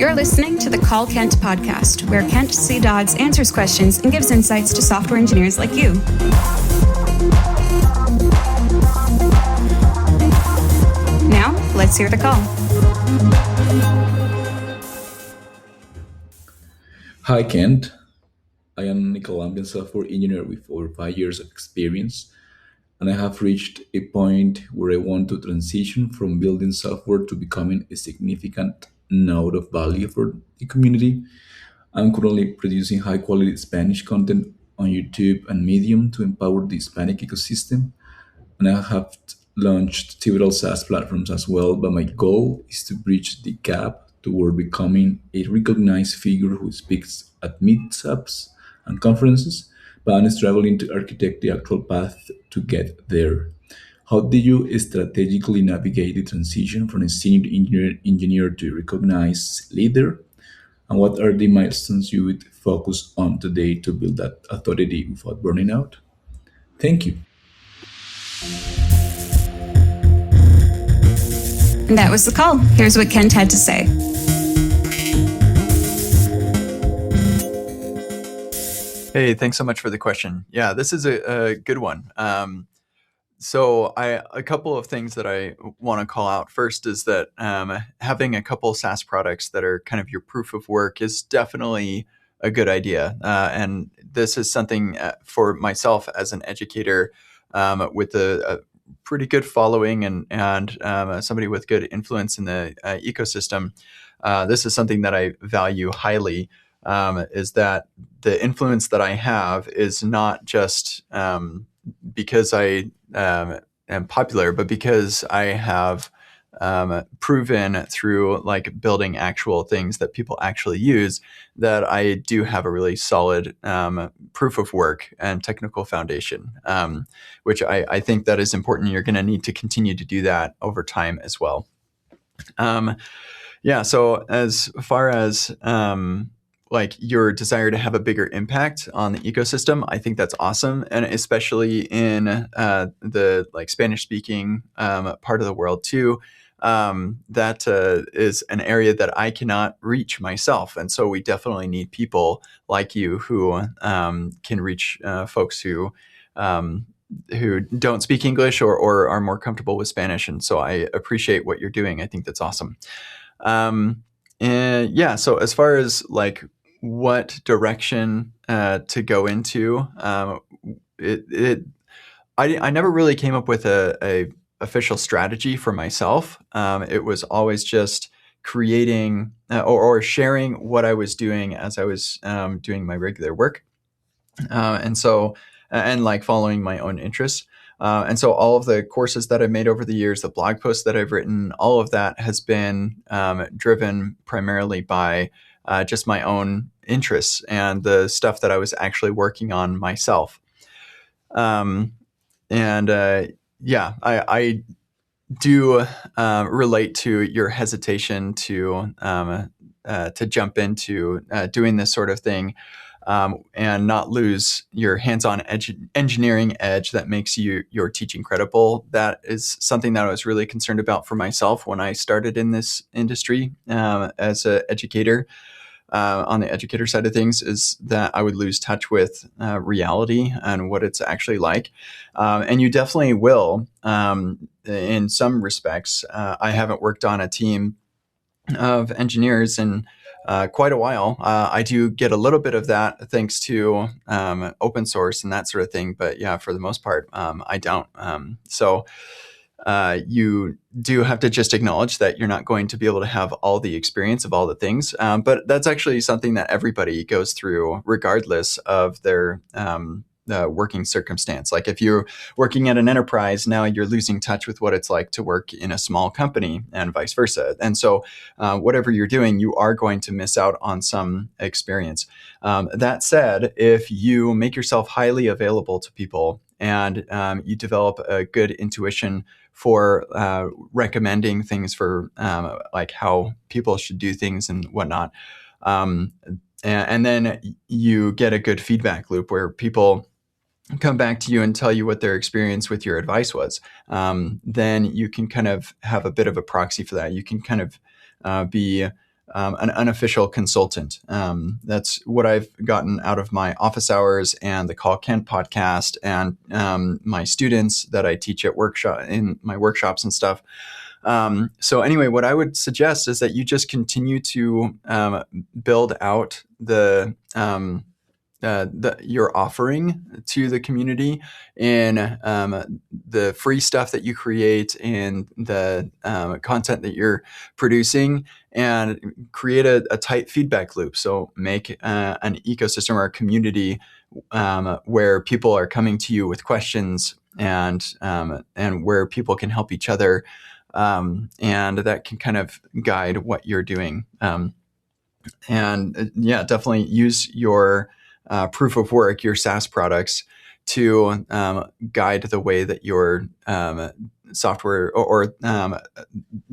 You're listening to the Call Kent podcast, where Kent C. Dodds answers questions and gives insights to software engineers like you. Now, let's hear the call. Hi, Kent. I am a Colombian software engineer with over 5 years of experience, and I have reached a point where I want to transition from building software to becoming a significant node of value for the community. I'm currently producing high quality Spanish content on YouTube and Medium to empower the Hispanic ecosystem, and I have launched several SaaS platforms as well. But my goal is to bridge the gap toward becoming a recognized figure who speaks at meetups and conferences, but I'm struggling to architect the actual path to get there. How did you strategically navigate the transition from a senior engineer to recognized leader? And what are the milestones you would focus on today to build that authority without burning out? Thank you. And that was the call. Here's what Kent had to say. Hey, thanks so much for the question. Yeah, this is a good one. A couple of things that I want to call out. First is that having a couple SaaS products that are kind of your proof of work is definitely a good idea. And this is something for myself as an educator with a pretty good following and somebody with good influence in the ecosystem. This is something that I value highly. Is that the influence that I have is not just because I am popular, but because I have proven through like building actual things that people actually use that I do have a really solid proof of work and technical foundation, which I think that is important. You're going to need to continue to do that over time as well. So as far as like your desire to have a bigger impact on the ecosystem, I think that's awesome. And especially in the like Spanish speaking part of the world too, that is an area that I cannot reach myself. And so we definitely need people like you who can reach folks who don't speak English or are more comfortable with Spanish. And so I appreciate what you're doing. I think that's awesome. So as far as like what direction to go into, I never really came up with a official strategy for myself. It was always just creating or sharing what I was doing as I was doing my regular work, and like following my own interests. And so all of the courses that I've made over the years, the blog posts that I've written, all of that has been driven primarily by just my own interests and the stuff that I was actually working on myself. I do relate to your hesitation to jump into doing this sort of thing. And not lose your hands-on engineering edge that makes your teaching credible. That is something that I was really concerned about for myself when I started in this industry as an educator. On the educator side of things, is that I would lose touch with reality and what it's actually like. And you definitely will in some respects. I haven't worked on a team of engineers in quite a while. I do get a little bit of that thanks to open source and that sort of thing. But yeah, for the most part, I don't. You do have to just acknowledge that you're not going to be able to have all the experience of all the things. But that's actually something that everybody goes through regardless of their working circumstance. Like if you're working at an enterprise, now you're losing touch with what it's like to work in a small company and vice versa. And so whatever you're doing, you are going to miss out on some experience. That said, if you make yourself highly available to people and you develop a good intuition for recommending things for like how people should do things and whatnot, and then you get a good feedback loop where people come back to you and tell you what their experience with your advice was, then you can kind of have a bit of a proxy for that. You can kind of be an unofficial consultant. That's what I've gotten out of my office hours and the Call Kent podcast and my students that I teach at in my workshops and stuff. So anyway, what I would suggest is that you just continue to build out your offering to the community in the free stuff that you create and the content that you're producing, and create a tight feedback loop. So make an ecosystem or a community where people are coming to you with questions and where people can help each other, and that can kind of guide what you're doing. Definitely use your proof of work, your SaaS products, to guide the way that your software or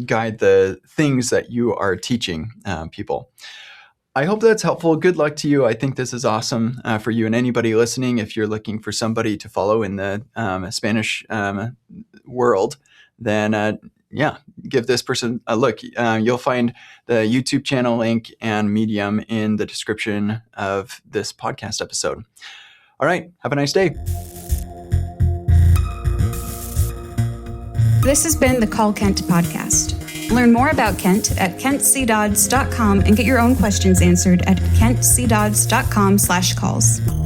guide the things that you are teaching people. I hope that's helpful. Good luck to you. I think this is awesome for you and anybody listening. If you're looking for somebody to follow in the Spanish world, then give this person a look. You'll find the YouTube channel link and Medium in the description of this podcast episode. All right. Have a nice day. This has been the Call Kent podcast. Learn more about Kent at kentcdodds.com and get your own questions answered at kentcdodds.com/calls.